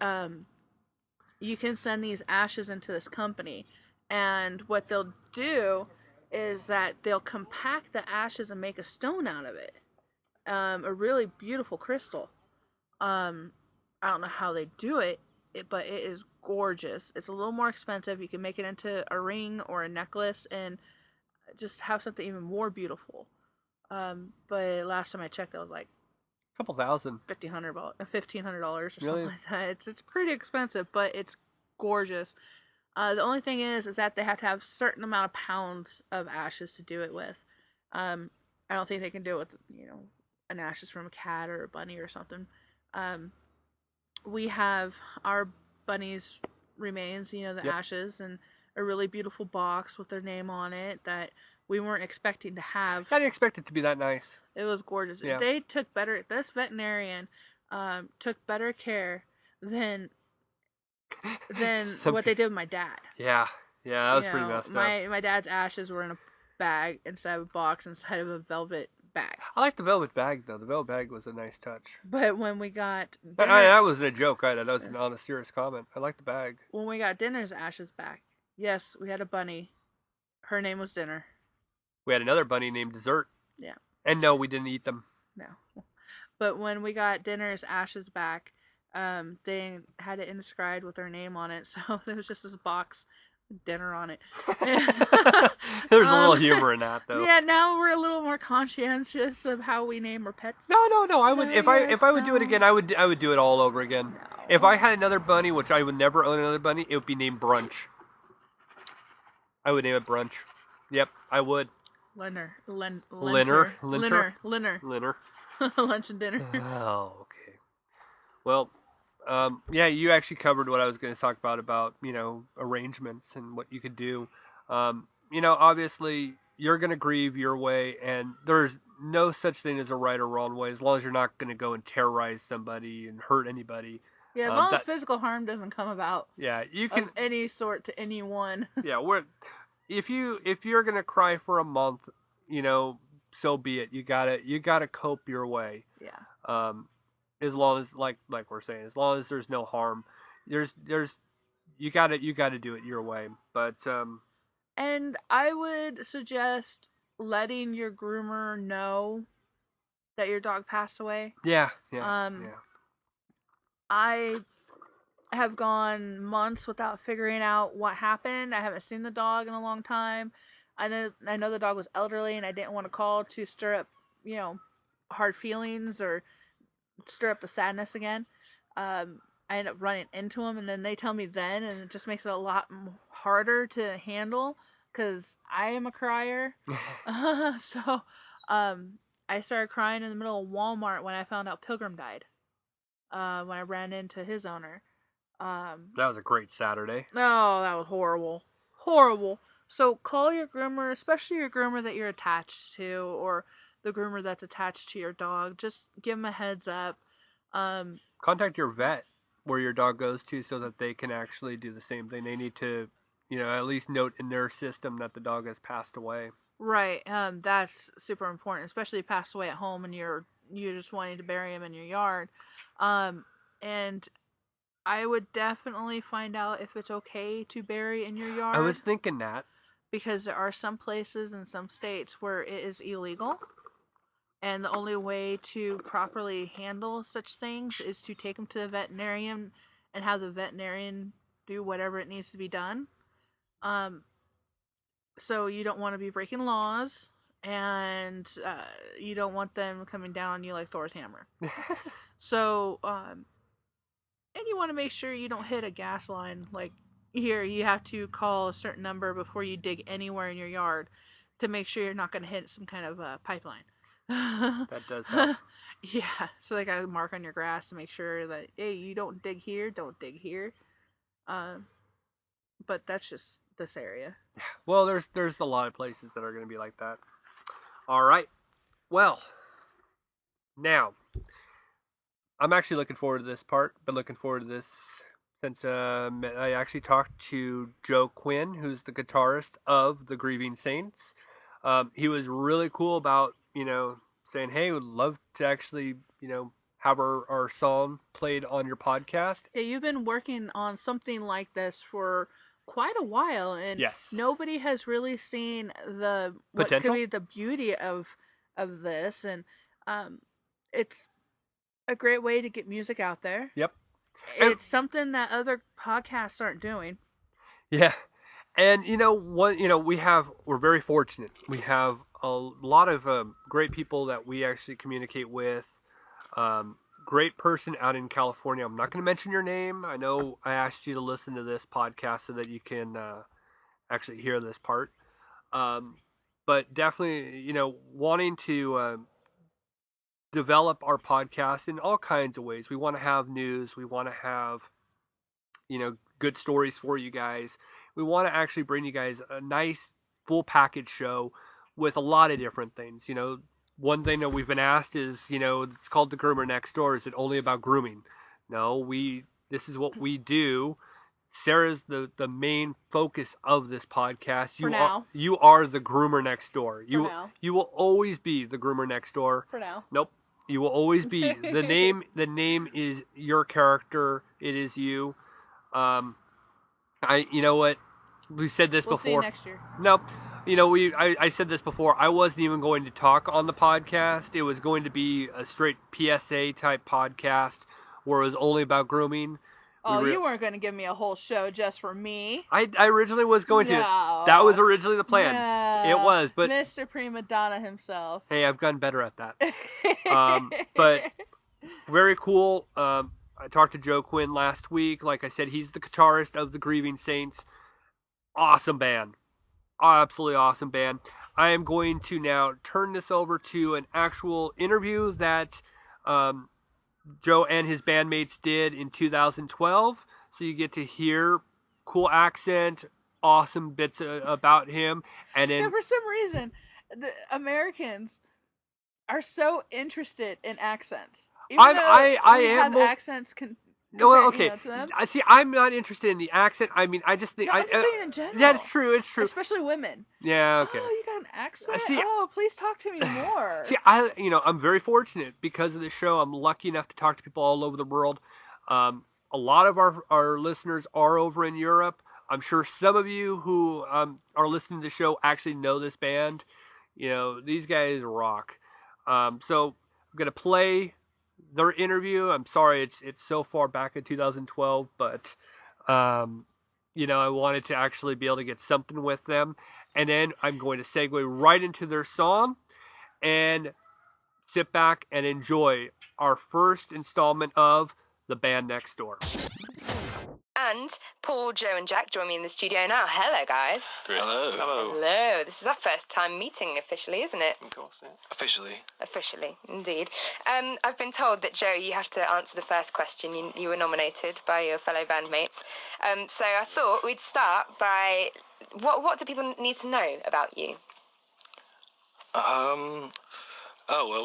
you can send these ashes into this company, and what they'll do is that they'll compact the ashes and make a stone out of it. A really beautiful crystal. I don't know how they do it, but it is gorgeous. It's a little more expensive. You can make it into a ring or a necklace and just have something even more beautiful. But last time I checked, that was like a couple $1,000, $1,500 or something really? like that. It's pretty expensive, but it's gorgeous. The only thing is that they have to have a certain amount of pounds of ashes to do it with. I don't think they can do it with an ashes from a cat or a bunny or something. We have our bunny's remains, the ashes, and a really beautiful box with their name on it that we weren't expecting to have. I didn't expect it to be that nice. It was gorgeous. Yeah. They took this veterinarian took better care than what they did with my dad. Yeah, that was pretty messed up. My dad's ashes were in a bag instead of a box, inside of a velvet bag. I like the velvet bag, though. The velvet bag was a nice touch. But when we got dinner, that wasn't a joke, right? That was an honest, serious comment. I like the bag. When we got Dinner's ashes back, yes, we had a bunny. Her name was Dinner. We had another bunny named Dessert. Yeah. And no, we didn't eat them. No. But when we got Dinner's ashes back, They had it inscribed with her name on it, so there was just this box with dinner on it. There's a little humor in that, though. Yeah, now we're a little more conscientious of how we name our pets. No. I would if I would do it again. I would do it all over again. No. If I had another bunny, which I would never own another bunny, it would be named Brunch. I would name it Brunch. Yep, I would. Linner. Linner. Lunch and dinner. Oh, okay. Well, yeah, you actually covered what I was going to talk about, arrangements and what you could do. Obviously, you're going to grieve your way, and there's no such thing as a right or wrong way, as long as you're not going to go and terrorize somebody and hurt anybody. Yeah, as long as physical harm doesn't come about. Yeah, you can of any sort to anyone. Yeah, if you're going to cry for a month, so be it. You gotta cope your way. Yeah. As long as like we're saying, as long as there's no harm, there's you gotta do it your way. But and I would suggest letting your groomer know that your dog passed away. Yeah. I have gone months without figuring out what happened. I haven't seen the dog in a long time. I know the dog was elderly, and I didn't want to call to stir up, hard feelings or stir up the sadness again. I end up running into him, and then they tell me then, and it just makes it a lot harder to handle because I am a crier. So I started crying in the middle of Walmart when I found out Pilgrim died. When I ran into his owner. That was a great Saturday. Oh, that was horrible. Horrible. So call your groomer, especially your groomer that you're attached to, or the groomer that's attached to your dog. Just give them a heads up. Contact your vet where your dog goes to so that they can actually do the same thing. They need to, at least note in their system that the dog has passed away. Right. That's super important, especially if he passed away at home and you're just wanting to bury him in your yard. And I would definitely find out if it's okay to bury in your yard. I was thinking that. Because there are some places in some states where it is illegal. And the only way to properly handle such things is to take them to the veterinarian and have the veterinarian do whatever it needs to be done. So you don't want to be breaking laws, and you don't want them coming down on you like Thor's hammer. So, and you want to make sure you don't hit a gas line. Like, here, you have to call a certain number before you dig anywhere in your yard to make sure you're not going to hit some kind of pipeline. That does help. Yeah, so they got a mark on your grass to make sure that, hey, you don't dig here, don't dig here. But that's just this area. Well, there's a lot of places that are going to be like that. All right. Well, now, I'm actually looking forward to this part. Been looking forward to this since I actually talked to Joe Quinn, who's the guitarist of the Grieving Saints. He was really cool about, saying, hey, would love to actually, have our song played on your podcast. Yeah, you've been working on something like this for quite a while, and yes, nobody has really seen what could be the beauty of this, and it's a great way to get music out there. Yep. It's something that other podcasts aren't doing. Yeah. And we're very fortunate. We have a lot of great people that we actually communicate with. Great person out in California. I'm not going to mention your name. I know I asked you to listen to this podcast so that you can actually hear this part. But definitely, wanting to develop our podcast in all kinds of ways. We want to have news. We want to have, good stories for you guys. We want to actually bring you guys a nice full package show with a lot of different things. One thing that we've been asked is, it's called The Groomer Next Door. Is it only about grooming? No, this is what we do. Sarah's the main focus of this podcast. You are the groomer next door. You will always be the groomer next door. For now. Nope. You will always be. The name is your character. It is you. You know what? We said this before. We'll see you next year. Nope. I said this before. I wasn't even going to talk on the podcast. It was going to be a straight PSA type podcast where it was only about grooming. Oh, you weren't going to give me a whole show just for me. I originally was going to. No. That was originally the plan. No. It was, but Mr. Prima Donna himself. hey, I've gotten better at that. But very cool. I talked to Joe Quinn last week. Like I said, he's the guitarist of the Grieving Saints. Awesome band. Absolutely awesome band. I am going to now turn this over to an actual interview that Joe and his bandmates did in 2012. So you get to hear cool accent, awesome bits about him. And then for some reason, the Americans are so interested in accents. Even though we have accents. No, okay. I see. I'm not interested in the accent. I mean, I just think. I'm saying in general. Yeah, it's true. It's true. Especially women. Yeah. Okay. Oh, you got an accent? Oh, please talk to me more. See, I'm very fortunate because of this show. I'm lucky enough to talk to people all over the world. A lot of our listeners are over in Europe. I'm sure some of you who are listening to the show actually know this band. You know, these guys rock. So I'm gonna play their interview. I'm sorry it's so far back in 2012, but I wanted to actually be able to get something with them. And then I'm going to segue right into their song and sit back and enjoy our first installment of The Band Next Door. And Paul, Joe and Jack join me in the studio now. Hello, guys. Hello. Hello. This is our first time meeting officially, isn't it? Of course, yeah. Officially. Officially, indeed. I've been told that, Joe, you have to answer the first question. You were nominated by your fellow bandmates. So I thought we'd start by, what do people need to know about you? Well,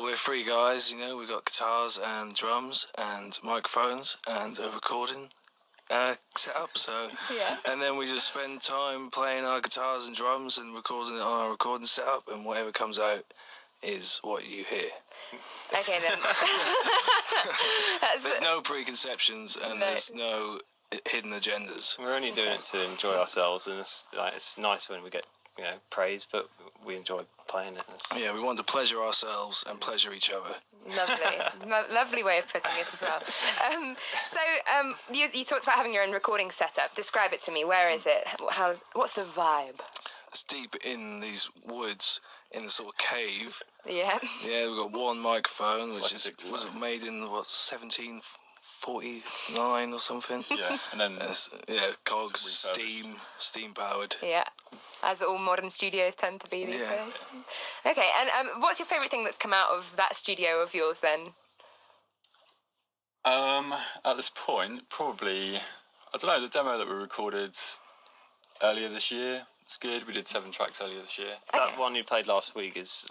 we're three guys, we've got guitars and drums and microphones and a recording set up, so yeah. And then we just spend time playing our guitars and drums and recording it on our recording setup, and whatever comes out is what you hear. Okay then. There's no preconceptions and there's no hidden agendas. We're only doing it to enjoy ourselves, and it's nice when we get praise, but we enjoy playing it. Yeah, we want to pleasure ourselves and pleasure each other. Lovely. Lovely way of putting it as well. You talked about having your own recording setup. Describe it to me. Where is it? What's the vibe? It's deep in these woods, in a sort of cave. Yeah. Yeah, we've got one microphone, which was made in, 1749 or something? Yeah, and then... cogs, steam powered. Yeah, as all modern studios tend to be these days. Okay, and what's your favourite thing that's come out of that studio of yours then? At this point, probably, I don't know, the demo that we recorded earlier this year. It's good. We did 7 tracks earlier this year. Okay. That one you played last week is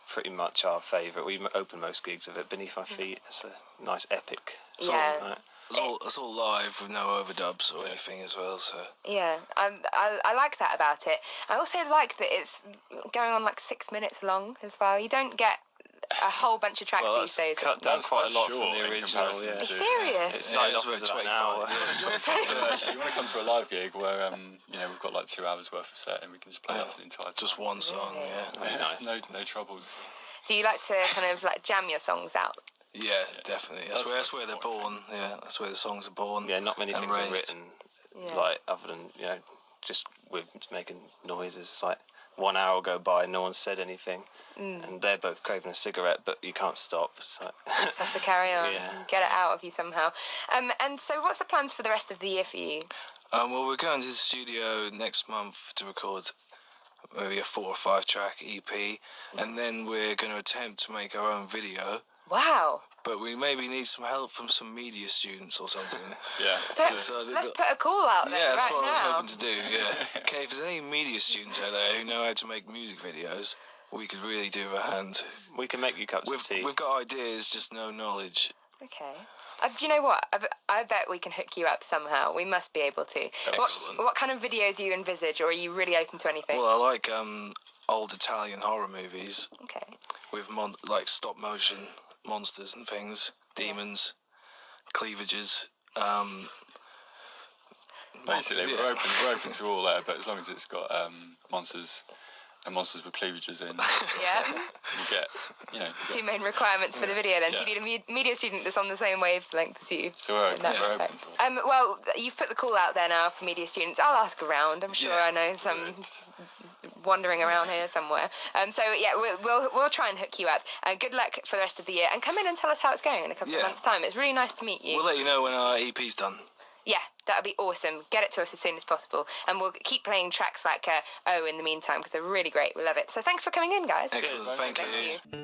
pretty much our favourite. We open most gigs of it. Beneath My Feet. It's a nice epic song. Yeah. It's all live with no overdubs or anything as well. So yeah, I like that about it. I also like that it's going on 6 minutes long as well. You don't get a whole bunch of tracks these days. Cut down quite a lot from the original. Are you serious? It's about 24 hours. You want to come to a live gig where we've got 2 hours worth of set and we can just play it for the entire time. Just one song, Very nice. No troubles. Do you like to kind of jam your songs out? Yeah, definitely. That's where they're born. Yeah, that's where the songs are born. Yeah, not many things are written other than just with making noises. 1 hour go by, no one said anything, and they're both craving a cigarette, but you can't stop. It's you just have to carry on, get it out of you somehow. And so, what's the plans for the rest of the year for you? Well, we're going to the studio next month to record maybe a 4 or 5 track EP, and then we're going to attempt to make our own video. Wow. But we maybe need some help from some media students or something. Yeah. Let's put a call out there. Yeah, that's right what now. I was hoping to do, yeah. Okay, if there's any media students out there who know how to make music videos, we could really do with a hand. We can make you cups of tea. We've got ideas, just no knowledge. Okay. Do you know what? I bet we can hook you up somehow. We must be able to. Excellent. What kind of video do you envisage, or are you really open to anything? Well, I like old Italian horror movies. Okay. With stop motion monsters and things, demons, cleavages. Basically, we're open to all there, but as long as it's got monsters and monsters with cleavages in. Yeah. You get, you know. Two main requirements for the video then. So you need a media student that's on the same wavelength as you. So we're in that open respect. to it. Well, you've put the call out there now for media students. I'll ask around. I'm sure I know some wandering around here somewhere. So yeah, we'll try and hook you up. Good luck for the rest of the year, and come in and tell us how it's going in a couple of months' time. It's really nice to meet you. We'll let you know when our EP's done. Yeah, that'd be awesome. Get it to us as soon as possible, and we'll keep playing tracks like in the meantime, because they're really great. We love it. So thanks for coming in, guys. Excellent. Thank you.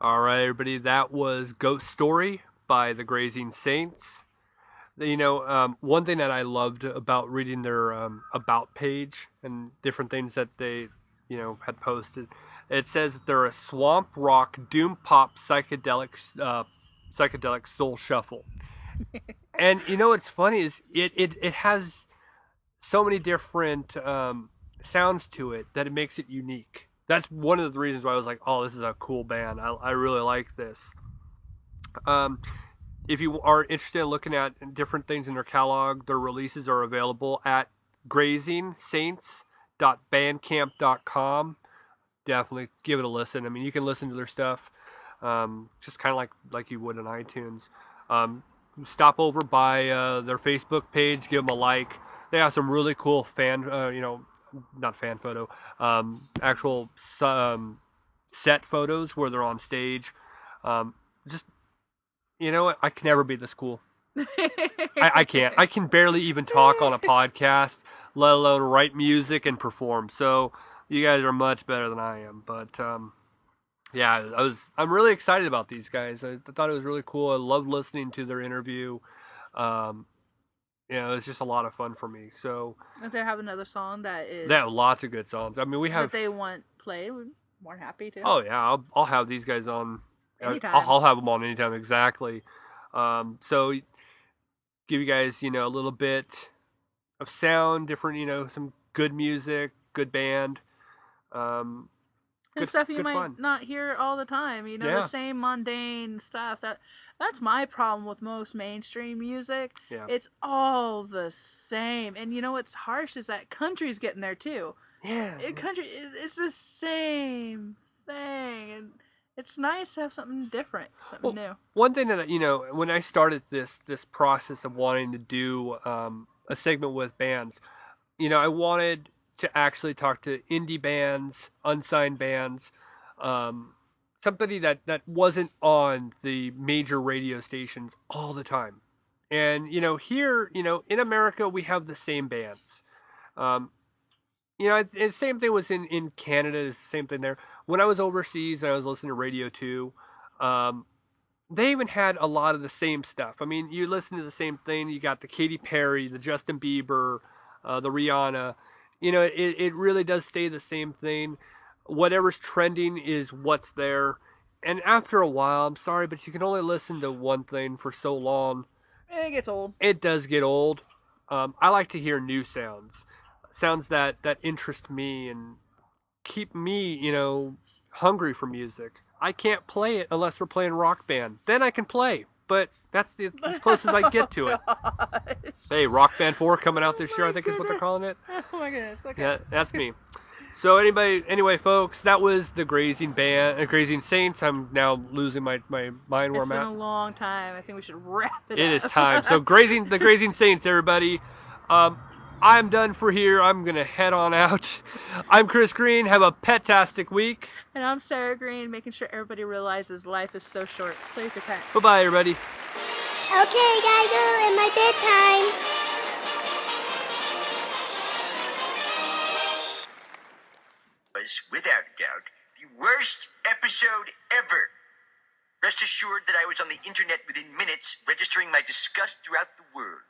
All right, everybody, that was Ghost Story by the Grazing Saints. One thing that I loved about reading their about page and different things that they, had posted, it says that they're a swamp rock doom pop psychedelic soul shuffle. And what's funny is it has so many different sounds to it that it makes it unique. That's one of the reasons why I was like, oh, this is a cool band. I really like this. If you are interested in looking at different things in their catalog, their releases are available at grazingsaints.bandcamp.com. Definitely give it a listen. I mean, you can listen to their stuff just kind of like you would on iTunes. Stop over by their Facebook page, give them a like. They have some really cool not fan photo, actual set photos where they're on stage. Just, I can never be this cool. I can't. I can barely even talk on a podcast, let alone write music and perform. So you guys are much better than I am. But yeah, I'm really excited about these guys. I thought it was really cool. I loved listening to their interview. It's just a lot of fun for me. So if they have another song that is, they have lots of good songs. I mean, we have that they want played, we're more happy to. Oh yeah, I'll have these guys on anytime. I'll have them on anytime. Exactly. So give you guys a little bit of sound, different some good music, good band. And stuff you might not hear all the time. The same mundane stuff. That's my problem with most mainstream music. Yeah. It's all the same. And what's harsh is that country's getting there too. Yeah. Country, it's the same thing. And it's nice to have something different, something new. One thing that, when I started this process of wanting to do a segment with bands, I wanted to actually talk to indie bands, unsigned bands, somebody that wasn't on the major radio stations all the time. And, here, in America, we have the same bands. The same thing was in Canada, it's the same thing there. When I was overseas and I was listening to Radio 2, they even had a lot of the same stuff. I mean, you listen to the same thing. You got the Katy Perry, the Justin Bieber, the Rihanna. It really does stay the same thing. Whatever's trending is what's there. And after a while, I'm sorry, but you can only listen to one thing for so long. It gets old. It does get old. I like to hear new sounds. Sounds that interest me and keep me, hungry for music. I can't play it unless we're playing Rock Band. Then I can play, but that's as close as I get to it. Hey, Rock Band 4 coming out this year, I think is what they're calling it. Oh my goodness, okay. Yeah, that's me. So anyway, folks, that was the Grazing Saints. I'm now losing my mind where I'm at. It's been a long time. I think we should wrap it up. It is time. So the Grazing Saints, everybody. I'm done for here. I'm going to head on out. I'm Chris Green. Have a pet-tastic week. And I'm Sarah Green, making sure everybody realizes life is so short. Play with your pet. Bye-bye, everybody. Okay, gotta go in my bedtime. Was, without doubt, the worst episode ever. Rest assured that I was on the internet within minutes, registering my disgust throughout the world.